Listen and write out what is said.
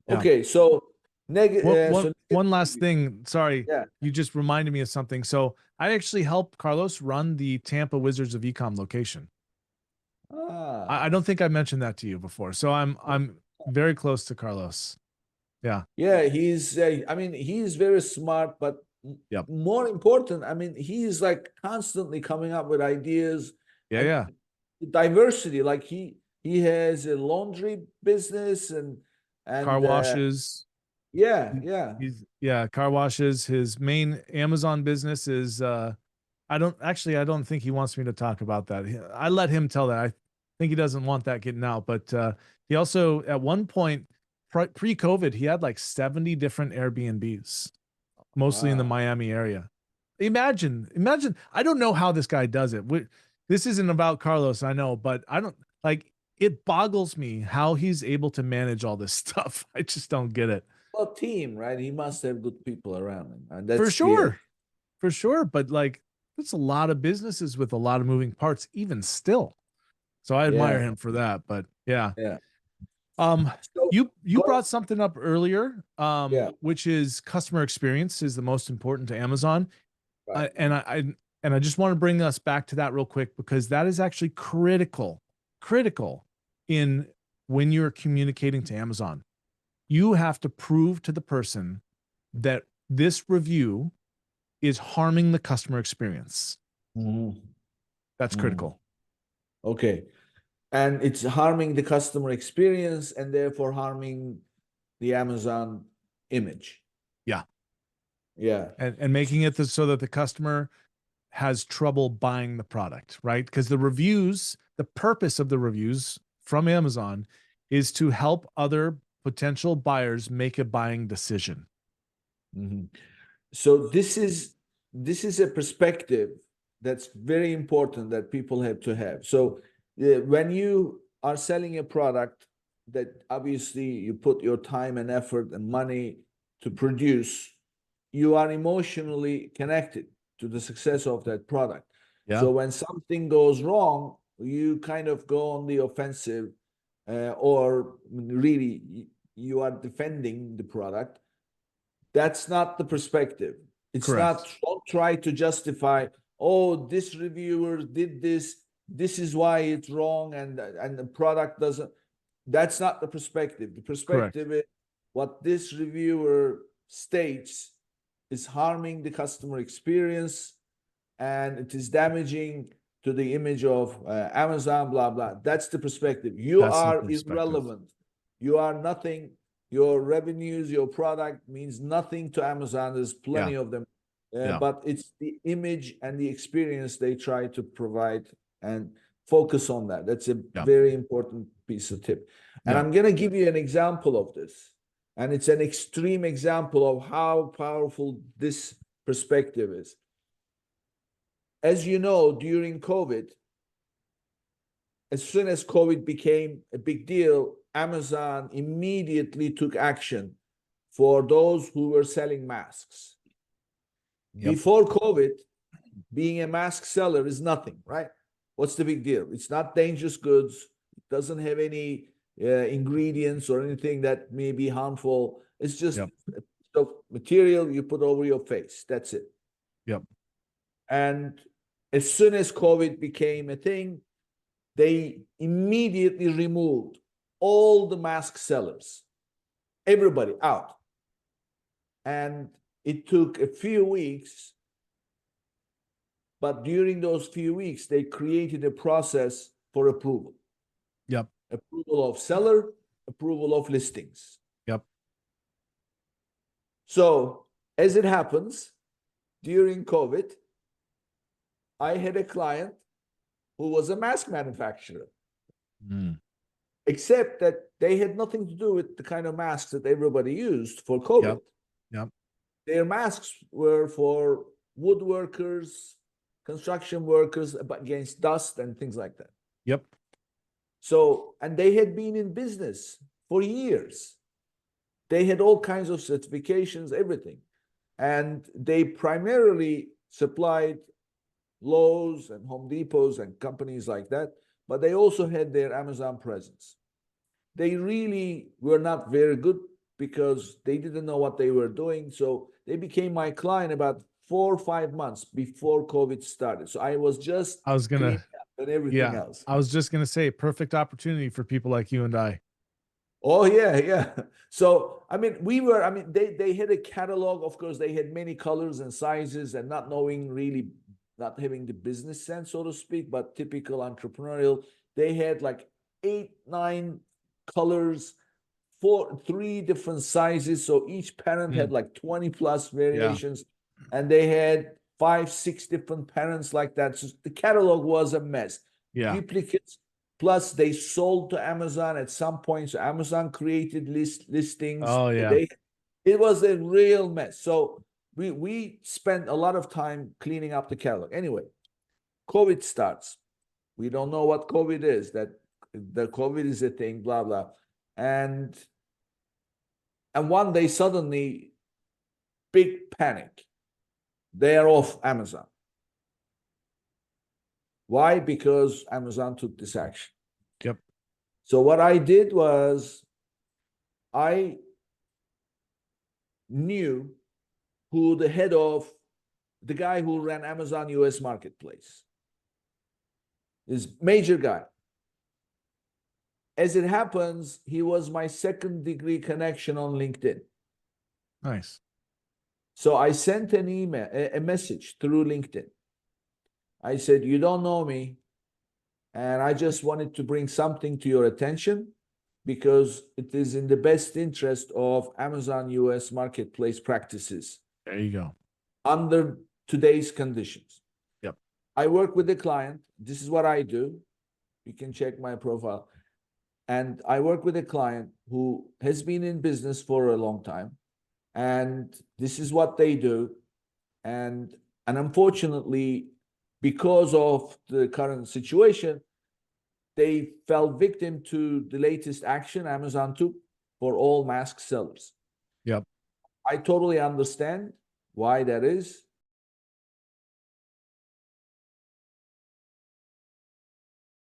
Yeah. Okay, so One last negative. thing. Sorry, Yeah. you just reminded me of something. So I actually helped Carlos run the Tampa Wizards of Ecom location. I Ah, don't think I mentioned that to you before. So I'm very close to Carlos. Yeah. yeah, he's. I mean, he's very smart, but Yep. more important, I mean, he's like constantly coming up with ideas Yeah. and Yeah. diversity. Like he has a laundry business Car and washes. yeah, yeah. Yeah, car washes. His main Amazon business is I don't think he wants me to talk about that. I let him tell that. I think he doesn't want that getting out, but he also at one point pre-COVID, he had like 70 different Airbnbs, mostly in the Wow. Miami area. Imagine, I don't know how this guy does it. This isn't about Carlos, I know, but I don't like it boggles me how he's able to manage all this stuff. I just don't get it. Well, team, right? He must have good people around him, and For that's clear. sure. For sure. But like, it's a lot of businesses with a lot of moving parts, even still. So I admire Yeah, him for that. But yeah. yeah. Um, So you go. brought something up earlier, Yeah, which is customer experience is the most important to Amazon. right. And I just want to bring us back to that real quick because that is actually critical in when you're communicating to Amazon. You have to prove to the person that this review is harming the customer experience. Mhm, That's mhm. critical. Okay. And it's harming the customer experience and therefore harming the Amazon image. Yeah. Yeah. And making it so that the customer has trouble buying the product, right? Because the purpose of the reviews from Amazon is to help other potential buyers make a buying decision. Mhm. So this is a perspective that's very important that people have to have. So when you are selling a product that obviously you put your time and effort and money to produce, you are emotionally connected to the success of that product. Yeah. So when something goes wrong, you kind of go on the offensive, or really you are defending the product. That's not the perspective. It's not, Correct. don't try to justify, oh, this reviewer did this, this is why it's wrong, and the product doesn't. That's not the perspective. The Correct. perspective is what this reviewer states is harming the customer experience and it is damaging to the image of Amazon, blah, blah. That's the perspective. You That's the are perspective. irrelevant. You are nothing. Your revenues, your product means nothing to Amazon. There's Yeah. plenty of them. Yeah. But it's the image and the experience they try to provide and focus on that. That's a Yeah. very important piece of tip. And Yeah. I'm going to give you an example of this. And it's an extreme example of how powerful this perspective is. As you know, during COVID, as soon as COVID became a big deal, Amazon immediately took action for those who were selling masks. Yep. Before COVID, being a mask seller is nothing, right? What's the big deal? It's not dangerous goods. It doesn't have any ingredients or anything that may be harmful. It's just Yep. a piece of material you put over your face. That's it. Yep. And as soon as COVID became a thing, they immediately removed all the mask sellers, everybody out. And it took a few weeks, but during those few weeks, they created a process for approval, Yep. approval of seller, approval of listings. Yep. So, as it happens, during COVID, I had a client who was a mask manufacturer, Mm. except that they had nothing to do with the kind of masks that everybody used for COVID. Yep. Yep. Their masks were for woodworkers, construction workers against dust and things like that. Yep. So, and they had been in business for years. They had all kinds of certifications, everything. And they primarily supplied Lowe's and Home Depots and companies like that, but they also had their Amazon presence. They really were not very good because they didn't know what they were doing. So they became my client about 4 or 5 months before COVID started. So I was just I was cleaning gonna, up and everything yeah, else. I was just gonna say, perfect opportunity for people like you and I. Oh yeah, yeah. So I mean, they had a catalog. Of course, they had many colors and sizes, and not knowing really, not having the business sense, so to speak, but typical entrepreneurial. They had like 8, 9 colors, 3 different sizes. So each parent had Mm, like 20 plus yeah, variations, and they had 5, 6 different parents like that. So the catalog was a mess. yeah. Duplicates. Plus, they sold to Amazon at some point. So Amazon created listings. Oh yeah. It was a real mess. So we spent a lot of time cleaning up the catalog. Anyway, COVID starts. We don't know what COVID is. That the COVID is a thing. Blah blah. And one day suddenly, big panic. They are off Amazon. Why? Because Amazon took this action. Yep. So what I did was I knew who the head of the guy who ran Amazon US Marketplace is, major guy. As it happens, he was my second degree connection on LinkedIn. Nice. So I sent an email, a message through LinkedIn. I said, you don't know me, and I just wanted to bring something to your attention because it is in the best interest of Amazon US Marketplace practices There you go. under today's conditions. Yep. I work with the client. This is what I do. You can check my profile. And I work with a client who has been in business for a long time. And this is what they do. And unfortunately, because of the current situation, they fell victim to the latest action Amazon took for all mask sellers. Yep. I totally understand why that is.